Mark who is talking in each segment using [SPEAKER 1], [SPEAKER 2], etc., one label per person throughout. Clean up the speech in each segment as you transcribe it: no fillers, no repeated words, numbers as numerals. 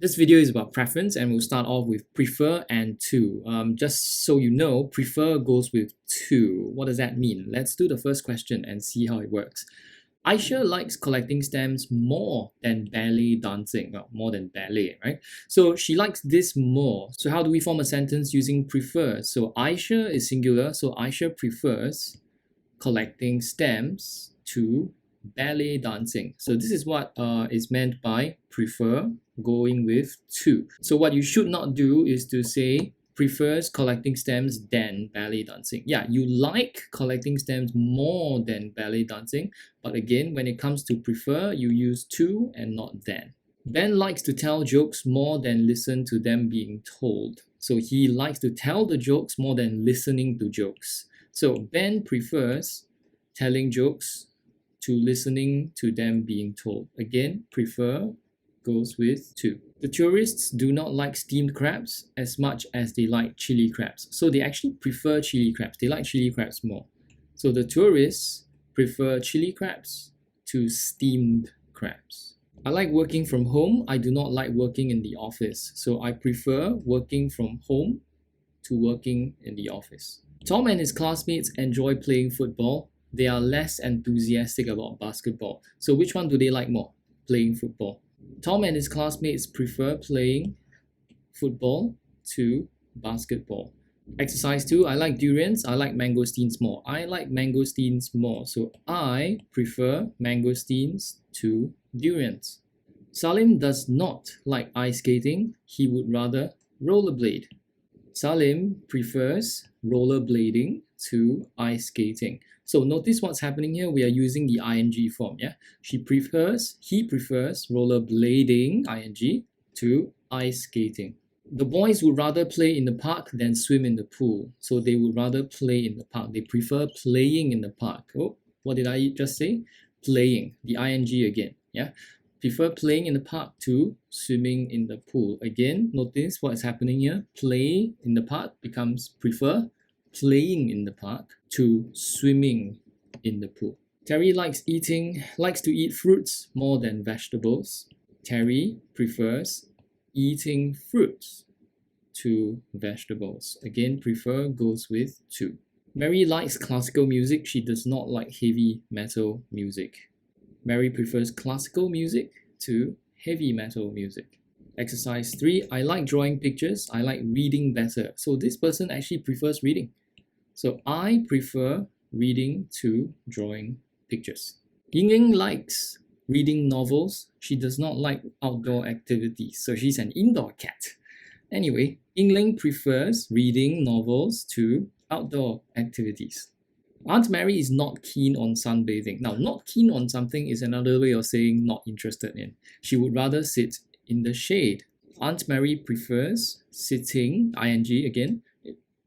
[SPEAKER 1] This video is about preference and we'll start off with prefer and to. Just so you know, prefer goes with to. What does that mean? Let's do the first question and see how it works. Aisha likes collecting stamps more than ballet dancing. Well, more than ballet, right? So she likes this more. So how do we form a sentence using prefer? So Aisha is singular, so Aisha prefers collecting stamps to ballet dancing. So this is what is meant by prefer going with to. So what you should not do is to say prefers collecting stamps than ballet dancing. Yeah, you like collecting stamps more than ballet dancing, but again, when it comes to prefer, you use to and not than. Ben likes to tell jokes more than listen to them being told. So he likes to tell the jokes more than listening to jokes. So Ben prefers telling jokes to listening to them being told. Again, prefer goes with to. The tourists do not like steamed crabs as much as they like chili crabs. So they actually prefer chili crabs. They like chili crabs more. So the tourists prefer chili crabs to steamed crabs. I like working from home. I do not like working in the office. So I prefer working from home to working in the office. Tom and his classmates enjoy playing football. They are less enthusiastic about basketball. So which one do they like more? Playing football. Tom and his classmates prefer playing football to basketball. Exercise 2, I like durians. I like mangosteens more. I like mangosteens more. So I prefer mangosteens to durians. Salim does not like ice skating. He would rather rollerblade. Salim prefers rollerblading to ice skating. So notice what's happening here. We are using the ing form. Yeah, he prefers rollerblading ing to ice skating. The boys would rather play in the park than swim in the pool. So they would rather play in the park. They prefer playing in the park. Oh, what did I just say? Playing. The ing again. Yeah. Prefer playing in the park to swimming in the pool. Again, notice what is happening here. Play in the park becomes prefer playing in the park to swimming in the pool. Terry likes to eat fruits more than vegetables. Terry prefers eating fruits to vegetables. Again, prefer goes with to. Mary likes classical music. She does not like heavy metal music. Mary prefers classical music to heavy metal music. Exercise 3, I like drawing pictures. I like reading better. So this person actually prefers reading. So I prefer reading to drawing pictures. Ying likes reading novels. She does not like outdoor activities. So she's an indoor cat. Anyway, Yingling prefers reading novels to outdoor activities. Aunt Mary is not keen on sunbathing. Now, not keen on something is another way of saying not interested in. She would rather sit in the shade. Aunt Mary prefers sitting, ing again,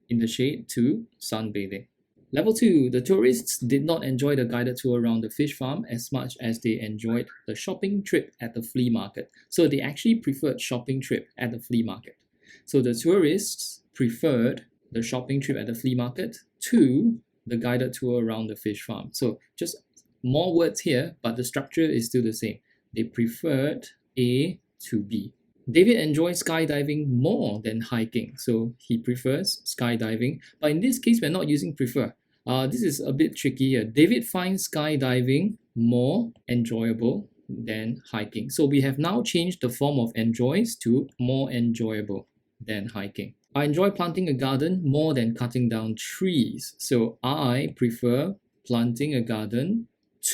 [SPEAKER 1] in the shade to sunbathing. Level 2, the tourists did not enjoy the guided tour around the fish farm as much as they enjoyed the shopping trip at the flea market. So they actually preferred shopping trip at the flea market. So the tourists preferred the shopping trip at the flea market to the guided tour around the fish farm. So just more words here, but the structure is still the same. They preferred A to B. David enjoys skydiving more than hiking, so he prefers skydiving. But in this case, we're not using prefer. This is a bit tricky here. David finds skydiving more enjoyable than hiking. So we have now changed the form of enjoys to more enjoyable than hiking. I enjoy planting a garden more than cutting down trees. So I prefer planting a garden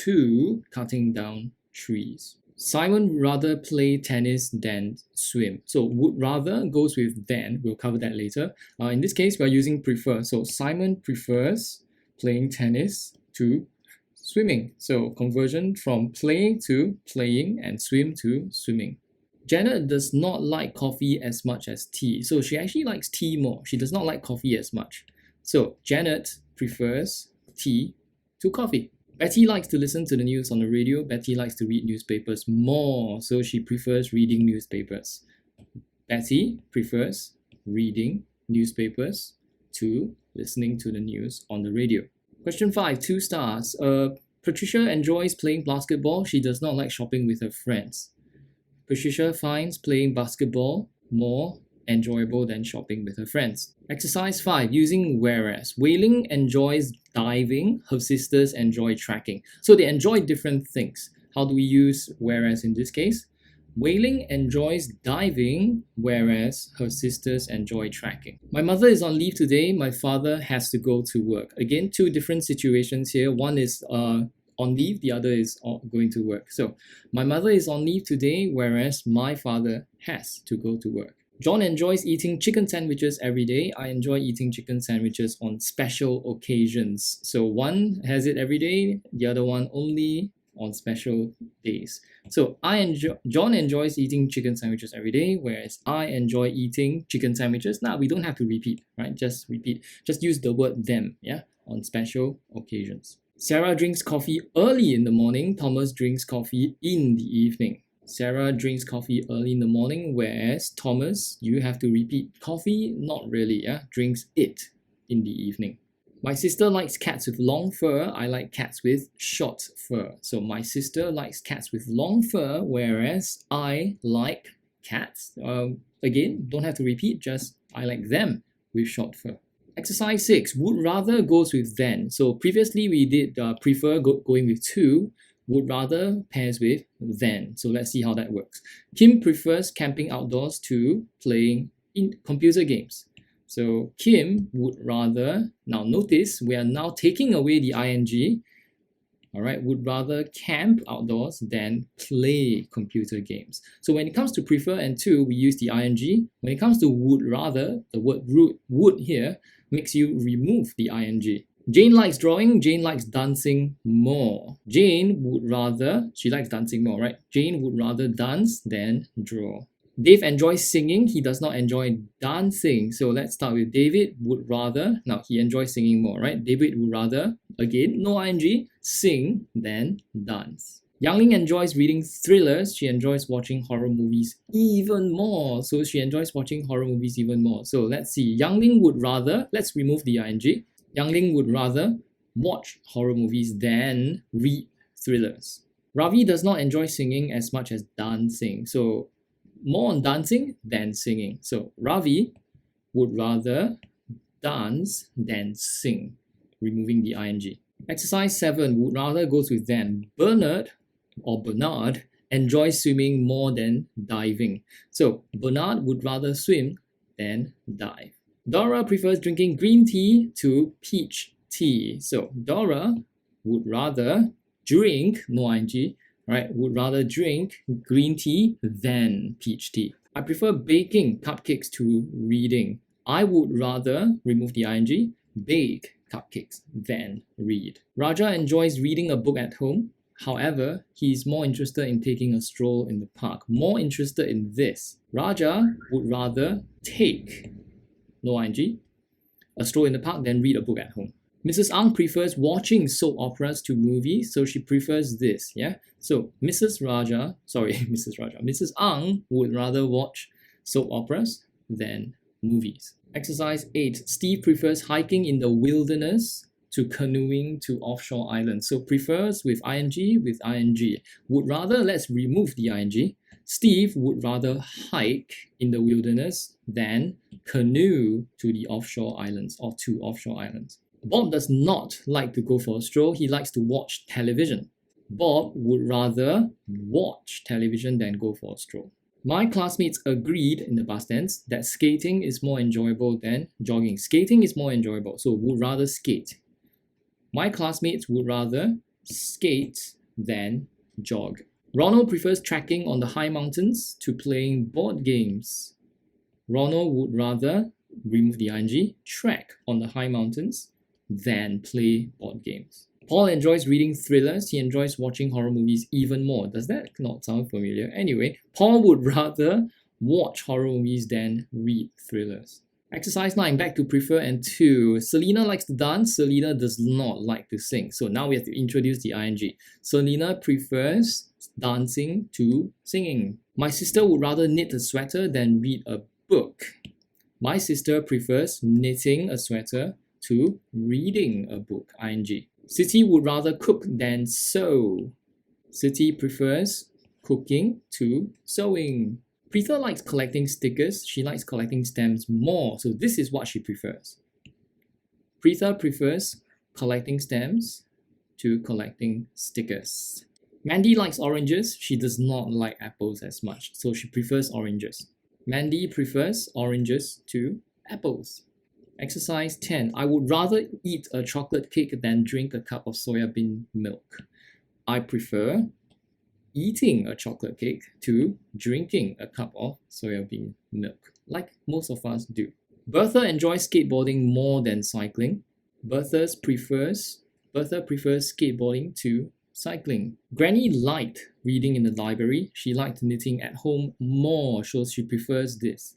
[SPEAKER 1] to cutting down trees. Simon would rather play tennis than swim. So would rather goes with than. We'll cover that later. In this case, we're using prefer. So Simon prefers playing tennis to swimming. So conversion from play to playing and swim to swimming. Janet does not like coffee as much as tea. So she actually likes tea more. She does not like coffee as much. So Janet prefers tea to coffee. Betty likes to listen to the news on the radio. Betty likes to read newspapers more, so she prefers reading newspapers. Betty prefers reading newspapers to listening to the news on the radio. Question 5, 2 stars. Patricia enjoys playing basketball. She does not like shopping with her friends. Patricia finds playing basketball more enjoyable than shopping with her friends. Exercise 5, using whereas. Wei Ling enjoys diving, her sisters enjoy trekking. So they enjoy different things. How do we use whereas in this case? Wei Ling enjoys diving, whereas her sisters enjoy trekking. My mother is on leave today. My father has to go to work. Again, two different situations here. One is on leave, the other is going to work. So my mother is on leave today, whereas my father has to go to work. John enjoys eating chicken sandwiches every day. I enjoy eating chicken sandwiches on special occasions. So one has it every day, the other one only on special days. So John enjoys eating chicken sandwiches every day, whereas I enjoy eating chicken sandwiches. Now we don't have to repeat, right? Just repeat. Just use the word them, yeah, on special occasions. Sarah drinks coffee early in the morning. Thomas drinks coffee in the evening. Sarah drinks coffee early in the morning, whereas Thomas, you have to repeat coffee, not really, yeah, drinks it in the evening. My sister likes cats with long fur. I like cats with short fur. So my sister likes cats with long fur, whereas I like cats. Again, don't have to repeat, just I like them with short fur. Exercise 6, would rather goes with than. So previously we did prefer going with to. Would rather pairs with than. So let's see how that works. Kim prefers camping outdoors to playing in computer games. So Kim would rather, now notice we are now taking away the ing, all right, would rather camp outdoors than play computer games. So when it comes to prefer and to, we use the ing. When it comes to would rather, the word would here makes you remove the ing. Jane likes drawing. Jane likes dancing more. Jane would rather, she likes dancing more, right? Jane would rather dance than draw. Dave enjoys singing. He does not enjoy dancing. So let's start with David would rather. Now he enjoys singing more, right? David would rather, again, no ing, sing than dance. Yang Ling enjoys reading thrillers. She enjoys watching horror movies even more. So she enjoys watching horror movies even more. So let's see. Yang Ling would rather, let's remove the ing. Yang Ling would rather watch horror movies than read thrillers. Ravi does not enjoy singing as much as dancing. So more on dancing than singing. So Ravi would rather dance than sing, removing the ing. Exercise 7, would rather goes with than. Bernard enjoys swimming more than diving. So Bernard would rather swim than dive. Dora prefers drinking green tea to peach tea. So Dora would rather drink, no ing, right, would rather drink green tea than peach tea. I prefer baking cupcakes to reading. I would rather, remove the ing, bake cupcakes than read. Raja enjoys reading a book at home. However, he's more interested in taking a stroll in the park. More interested in this. Raja would rather take, no ing, a stroll in the park than read a book at home. Mrs. Ang prefers watching soap operas to movies, so she prefers this, yeah? So Mrs. Ang would rather watch soap operas than movies. Exercise 8, Steve prefers hiking in the wilderness to canoeing to offshore islands. So prefers with ing, with ing. Would rather, let's remove the ing. Steve would rather hike in the wilderness than canoe to the offshore islands or to offshore islands. Bob does not like to go for a stroll. He likes to watch television. Bob would rather watch television than go for a stroll. My classmates agreed in the past tense that skating is more enjoyable than jogging. Skating is more enjoyable, so would rather skate. My classmates would rather skate than jog. Ronald prefers trekking on the high mountains to playing board games. Ronald would rather, remove the ing, trek on the high mountains than play board games. Paul enjoys reading thrillers. He enjoys watching horror movies even more. Does that not sound familiar? Anyway, Paul would rather watch horror movies than read thrillers. Exercise 9, back to prefer and to. Selena likes to dance. Selena does not like to sing. So now we have to introduce the ing. Selena prefers dancing to singing. My sister would rather knit a sweater than read a book. My sister prefers knitting a sweater to reading a book, ing. Siti would rather cook than sew. Siti prefers cooking to sewing. Preetha likes collecting stickers. She likes collecting stamps more. So this is what she prefers. Preetha prefers collecting stamps to collecting stickers. Mandy likes oranges. She does not like apples as much. So she prefers oranges. Mandy prefers oranges to apples. Exercise 10. I would rather eat a chocolate cake than drink a cup of soya bean milk. I prefer eating a chocolate cake to drinking a cup of soya bean milk, like most of us do. Bertha enjoys skateboarding more than cycling. Bertha prefers skateboarding to cycling. Granny liked reading in the library. She liked knitting at home more, so she prefers this,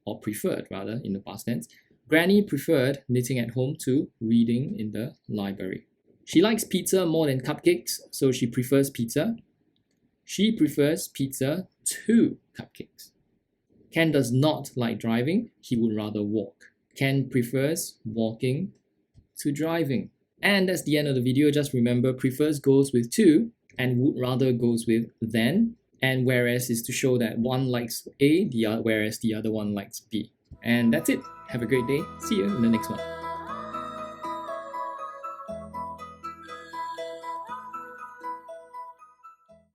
[SPEAKER 1] or preferred rather in the past tense. Granny preferred knitting at home to reading in the library. She likes pizza more than cupcakes, so she prefers pizza. She prefers pizza to cupcakes. Ken does not like driving. He would rather walk. Ken prefers walking to driving. And that's the end of the video. Just remember, prefers goes with to, and would rather goes with than, and whereas is to show that one likes A, whereas the other one likes B. And that's it. Have a great day. See you in the next one.